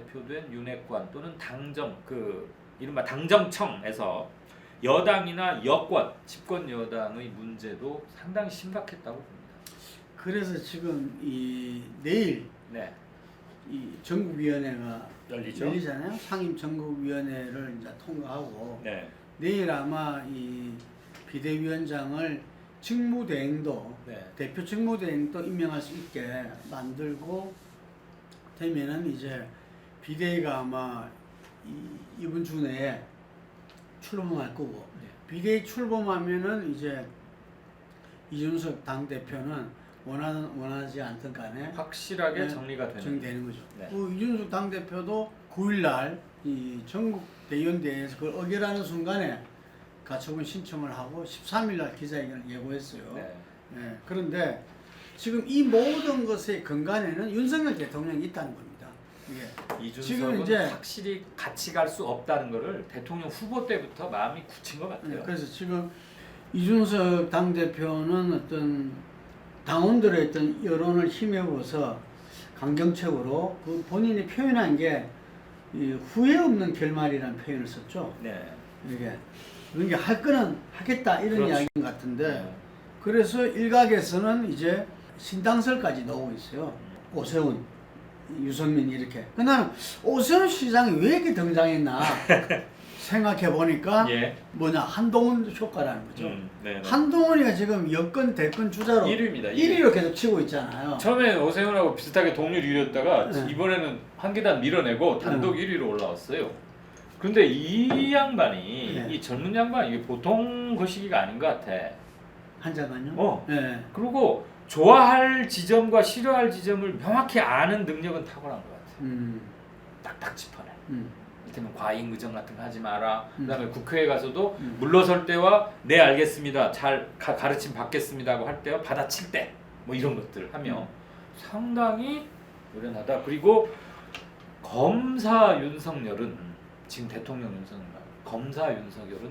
대표된 윤핵관 또는 당정 이른바 당정청에서 여당이나 여권, 집권 여당의 문제도 상당히 심각했다고 봅니다. 그래서 지금 내일 네. 이 전국위원회가 열리죠. 열리잖아요. 상임 전국위원회를 이제 통과하고 네. 내일 아마 이 비대위원장을 직무대행도 네. 대표 직무대행도 임명할 수 있게 만들고 되면은 이제 비대위가 아마 이번 주 내에 출범할 거고 비대위 출범하면은 이제 이준석 당 대표는 원하지 않든 간에 확실하게 네, 정리가 되는 정되는 거죠. 네. 이준석 당 대표도 9일날 이 전국 대의원대회에서 그걸 의결하는 순간에 가처분 신청을 하고 13일날 기자회견을 예고했어요. 네. 네, 그런데 지금 이 모든 것의 근간에는 윤석열 대통령이 있다는 겁니다. 이게 이준석은 이제 확실히 같이 갈 수 없다는 것을 대통령 후보 때부터 마음이 굳힌 것 같아요. 네, 그래서 지금 이준석 당대표는 어떤 당원들의 어떤 여론을 힘입어서 강경책으로 그 본인이 표현한 게 이 후회 없는 결말이라는 표현을 썼죠. 네. 이게 그러니까 할 거는 하겠다 이런 그렇죠. 이야기인 것 같은데 네. 그래서 일각에서는 이제 신당설까지 나오고 있어요. 오세훈, 유승민 이렇게. 근데 나는 오세훈 시장이 왜 이렇게 등장했나 생각해 보니까 예. 한동훈 효과라는 거죠. 네. 한동훈이가 지금 여권 대권 주자로 1위입니다. 1위로 계속 치고 있잖아요. 처음에 오세훈하고 비슷하게 동률 1위였다가 네. 이번에는 한 계단 밀어내고 단독 1위로 올라왔어요. 그런데 이 양반이 네. 이 젊은 양반 이게 보통 거시기가 아닌 것 같아. 한 장만요. 네. 그리고 좋아할 지점과 싫어할 지점을 명확히 아는 능력은 탁월한 것 같아. 딱딱 짚어내. 이를테면 과잉의정 같은 거 하지 마라. 그다음에 국회에 가서도 물러설 때와 네 알겠습니다. 잘 가르침 받겠습니다 하고 할 때와 받아칠 때 뭐 이런 것들 하며 상당히 노련하다. 그리고 검사 윤석열은 지금 대통령 윤석열 검사 윤석열은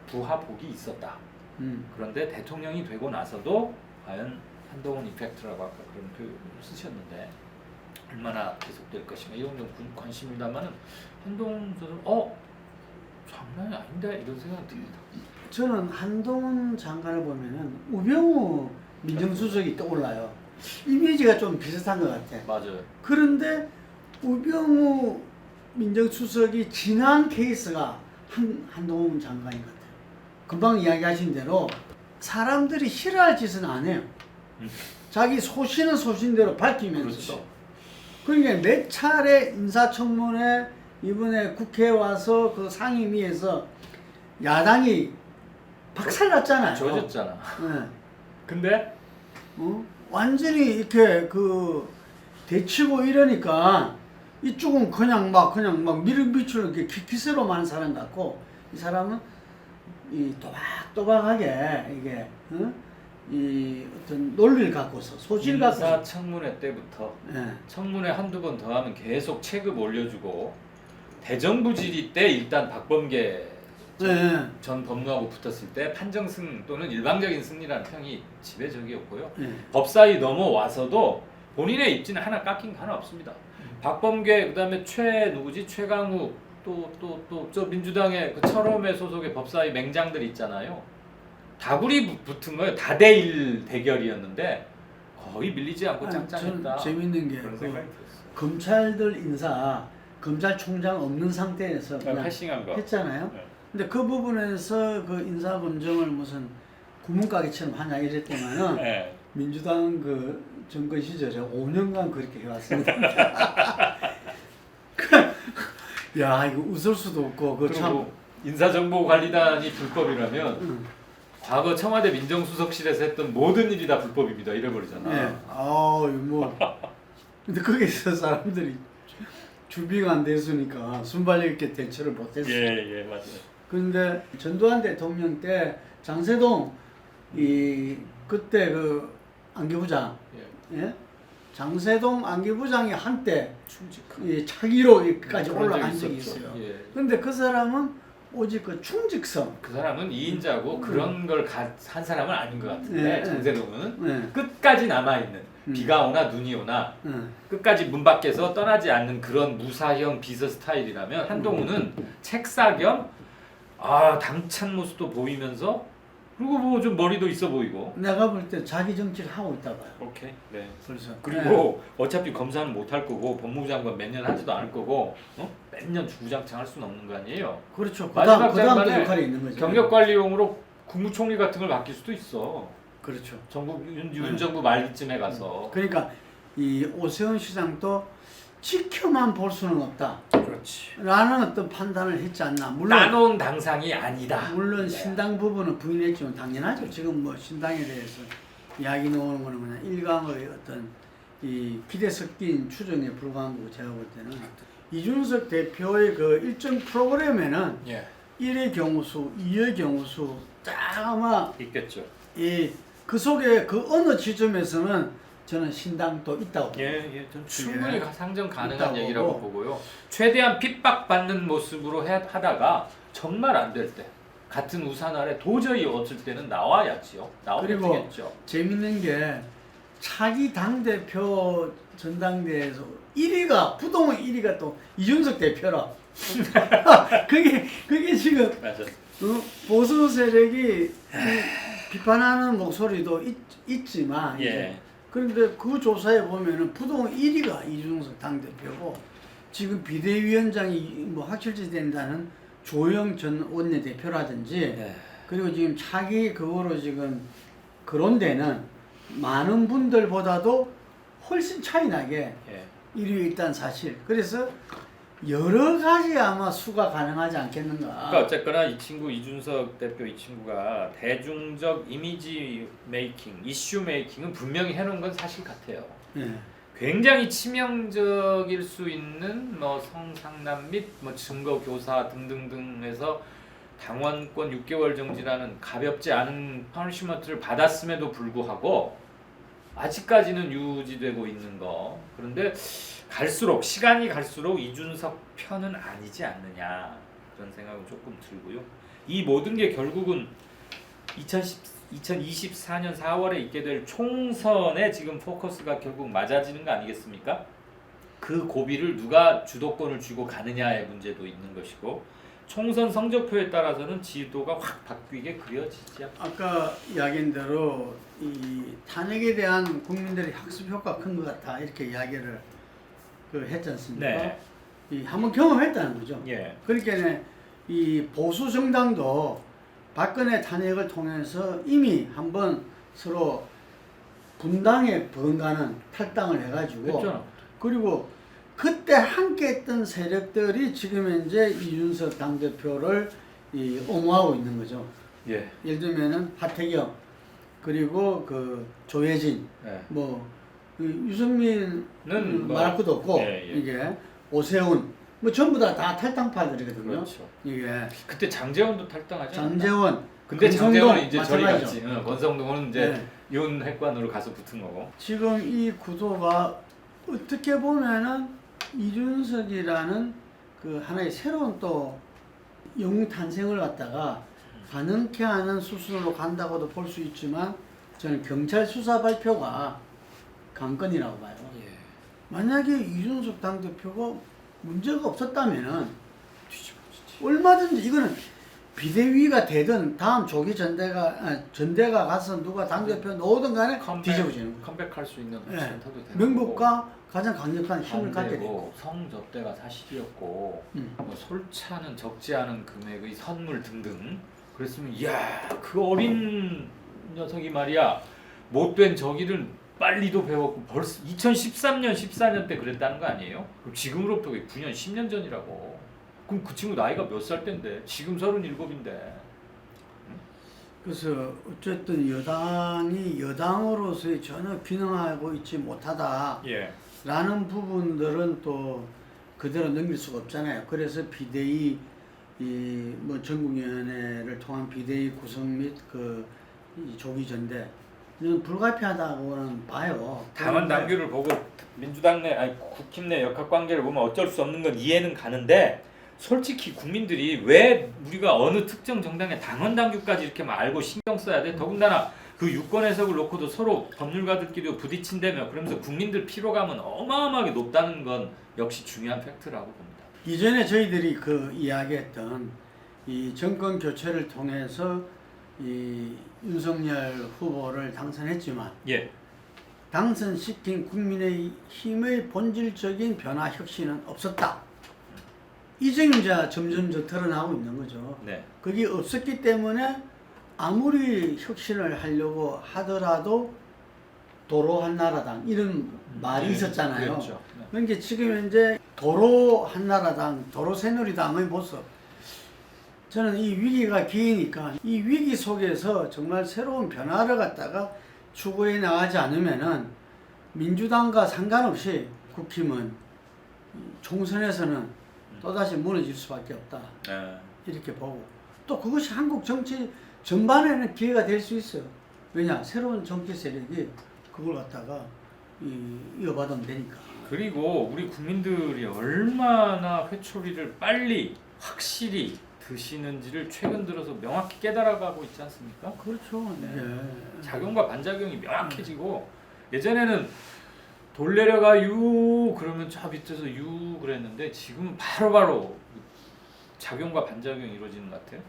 부하 복이 있었다. 그런데 대통령이 되고 나서도 과연 한동훈 이펙트라고 아까 그런 표현을 쓰셨는데 얼마나 계속될 것인가 이런 좀 관심이다만은 한동훈 저는 장난이 아닌데 이런 생각이 듭니다. 저는 한동훈 장관을 보면은 우병우 민정수석이 떠올라요. 이미지가 좀 비슷한 것 같아. 맞아요. 그런데 우병우 민정수석이 지난 케이스가 한동훈 장관인 것 같아요. 금방 이야기하신 대로 사람들이 싫어할 짓은 안 해요. 자기 소신은 소신대로 밝히면서도. 그러니까 몇 차례 인사청문회 이번에 국회에 와서 그 상임위에서 야당이 박살났잖아요. 조졌잖아. 네. 근데 완전히 이렇게 대치고 이러니까 이쪽은 그냥 막 미륵빛으로 이렇게 기세로 많은 사람 같고 이 사람은 이 또박또박하게 이게 이 어떤 논리를 갖고서 소질 갖고서 인사청문회 때부터 청문회 한두 번 더 하면 계속 체급 올려주고 대정부 질의 때 일단 박범계 전 법무하고 붙었을 때 판정승 또는 일방적인 승리라는 평이 지배적이었고요. 법사위 넘어와서도 본인의 입지는 하나 깎인 거 하나 없습니다. 박범계 그다음에 최강욱 또 저 민주당의 그 철험회 소속의 법사위 맹장들 있잖아요. 다구리 붙은 거예요. 다대일 대결이었는데 거의 밀리지 않고 짱짱했다. 재밌는 게 그런 생각이 들었어요. 검찰들 인사 검찰총장 없는 상태에서 그냥 패싱한 거 했잖아요. 네. 근데 그 부분에서 그 인사 검증을 무슨 구멍가게처럼 하냐 이랬더만은 네. 민주당 그 정권 시절에 5년간 그렇게 해왔습니다. 야 이거 웃을 수도 없고 그 참 인사정보관리단이 불법이라면 과거 청와대 민정수석실에서 했던 모든 일이 다 불법입니다. 이래버리잖아. 네. 뭐 근데 거기서 사람들이 준비가 안 됐으니까 순발력 있게 대처를 못했어요. 예, 맞아요. 그런데 전두환 대통령 때 장세동 그때 그 안기부장 장세동 안기부장이 한때 차기로까지 올라간 적이 있어요. 그런데 그 사람은 오직 그 충직성. 그 사람은 2인자고 그런 걸 한 사람은 아닌 것 같은데 네, 장세동은 끝까지 남아있는 비가 오나 눈이 오나 끝까지 문 밖에서 떠나지 않는 그런 무사형 비서 스타일이라면 한동훈은 책사 겸 당찬 모습도 보이면서 그리고 뭐 좀 머리도 있어 보이고. 내가 볼 때 자기 정치를 하고 있다 봐요. 오케이. 네. 그래서 그리고 어차피 검사는 못 할 거고 법무부 장관 몇 년 하지도 않을 거고 매년 주구장창 할 수는 없는 거 아니에요. 그렇죠. 마지막 그다음 또 장관에 역할이 있는 거죠. 경력관리용으로 국무총리 같은 걸 맡길 수도 있어. 그렇죠. 정부 윤 정부 말기쯤에 가서. 그러니까 이 오세훈 시장도 지켜만 볼 수는 없다. 그렇지. 라는 어떤 판단을 했지 않나. 물론 따놓은 당상이 아니다. 물론 네. 신당 부분은 부인했지만 당연하죠. 지금 뭐 신당에 대해서 이야기 나오는 거는 그냥 일강의 어떤 이 기대 섞인 추정에 불과한 거고 제가 볼 때는 이준석 대표의 그 일정 프로그램에는 예. 1의 경우수, 2의 경우수 딱 아마 있겠죠. 그 속에 그 어느 지점에서는 저는 신당도 있다고. 예, 좀 충분히 예. 상정 가능한 있다고 얘기라고 보고. 보고요. 최대한 핍박받는 모습으로 하다가 정말 안 될 때, 같은 우산 아래 도저히 없을 때는 나와야지요. 그리고 나오면 되겠죠. 재밌는 게 차기 당대표 전당대회에서 1위가 부동의 1위가 또 이준석 대표라. 그게 지금 맞아. 보수 세력이 비판하는 목소리도 있지만 예. 그런데 그 조사에 보면은 부동 1위가 이준석 당대표고 지금 비대위원장이 뭐 확실시 된다는 조영 전 원내대표라든지 네. 그리고 지금 차기 그거로 지금 거론되는 많은 분들보다도 훨씬 차이 나게 예. 1위에 있다는 사실. 그래서 여러 가지 아마 수가 가능하지 않겠는가. 그러니까 어쨌거나 이 친구 이준석 대표 이 친구가 대중적 이미지 메이킹, 이슈 메이킹은 분명히 해놓은 건 사실 같아요. 예. 굉장히 치명적일 수 있는 뭐 성상남 및 뭐 증거 교사 등등등에서 당원권 6개월 정지라는 가볍지 않은 퍼니시먼트를 받았음에도 불구하고 아직까지는 유지되고 있는 거. 그런데 갈수록 시간이 갈수록 이준석 편은 아니지 않느냐 그런 생각은 조금 들고요. 이 모든 게 결국은 2024년 4월에 있게 될 총선에 지금 포커스가 결국 맞아지는 거 아니겠습니까? 그 고비를 누가 주도권을 쥐고 가느냐의 문제도 있는 것이고 총선 성적표에 따라서는 지도가 확 바뀌게 그려지지 않습니까? 아까 이야기한 대로 이 탄핵에 대한 국민들의 학습 효과 큰 것 같다 이렇게 이야기를 했지 않습니까? 네. 한번 경험했다는 거죠. 예. 그러니까 이 보수 정당도 박근혜 탄핵을 통해서 이미 한번 서로 분당에 번가는 탈당을 해가지고 그렇죠. 그리고 그때 함께했던 세력들이 지금 현재 이준석 당대표를 옹호하고 있는 거죠. 예. 예를 들면은 하태경 그리고 그 조혜진 예. 그 유승민은 뭐, 말할 것도 없고 예, 예. 이게 오세훈 뭐 전부 다 탈당파들이거든요. 그렇죠. 이게 그때 장제원도 탈당하지 않았나? 장제원, 근데 권성동 장제원은 이제 저리 마찬가지죠. 갔지. 권성동은 이제 네. 윤 핵관으로 가서 붙은 거고. 지금 이 구도가 어떻게 보면은 이준석이라는 그 하나의 새로운 또 영웅 탄생을 갖다가 가능케 하는 수순으로 간다고도 볼 수 있지만 저는 경찰 수사 발표가 관건이라고 봐요. 예. 만약에 이준석 당대표가 문제가 없었다면은 뒤집어지지. 얼마든지 이거는 비대위가 되든 다음 조기 전대가 가서 누가 당대표 놓든 간에 뒤집어지는 거예요. 컴백할 수 있는 네. 센터도 되고. 명복과 가장 강력한 힘을 갖게 되고. 되고 성접대가 사실이었고 뭐 솔차는 적지 않은 금액의 선물 등등. 그랬으면 이야 그 어린 녀석이 말이야 못된 저기를 빨리도 배웠고 벌써 2013년 14년 때 그랬다는 거 아니에요? 그럼 지금으로부터 9년 10년 전이라고. 그럼 그 친구 나이가 몇 살 때인데 지금 37인데. 그래서 어쨌든 여당이 여당으로서의 전혀 기능하고 있지 못하다. 예. 라는 부분들은 또 그대로 넘길 수가 없잖아요. 그래서 비대위 뭐 전국위원회를 통한 비대위 구성 및 이 조기 전대는 불가피하다고는 봐요. 당원 그런데 당규를 보고 민주당 내 국힘 내 역학 관계를 보면 어쩔 수 없는 건 이해는 가는데 솔직히 국민들이 왜 우리가 어느 특정 정당의 당헌 당규까지 이렇게 막 알고 신경 써야 돼? 더군다나 그 유권 해석을 놓고도 서로 법률가들끼리 부딪힌다며 그러면서 국민들 피로감은 어마어마하게 높다는 건 역시 중요한 팩트라고 봅니다. 이전에 저희들이 그 이야기했던 이 정권 교체를 통해서 이 윤석열 후보를 당선했지만 예. 당선시킨 국민의힘의 본질적인 변화 혁신은 없었다. 이 점이 이제 점점 드러나고 있는 거죠. 네. 그게 없었기 때문에 아무리 혁신을 하려고 하더라도 도로 한나라당 이런 말이 있었잖아요. 그렇죠. 네. 그러니까 지금 현재 도로 한나라당, 도로 새누리당의 모습. 저는 이 위기가 기회니까 이 위기 속에서 정말 새로운 변화를 갖다가 추구해 나가지 않으면은 민주당과 상관없이 국힘은 총선에서는 또다시 무너질 수밖에 없다. 네. 이렇게 보고 또 그것이 한국 정치 전반에는 기회가 될 수 있어요. 왜냐? 새로운 정치 세력이 그걸 갖다가 이어받으면 되니까. 그리고 우리 국민들이 얼마나 회초리를 빨리 확실히 드시는지를 최근 들어서 명확히 깨달아가고 있지 않습니까? 그렇죠. 네. 예. 작용과 반작용이 명확해지고 예전에는 돌 내려가 유 그러면 저 밑에서 유 그랬는데 지금은 바로바로 작용과 반작용이 이루어지는 것 같아요.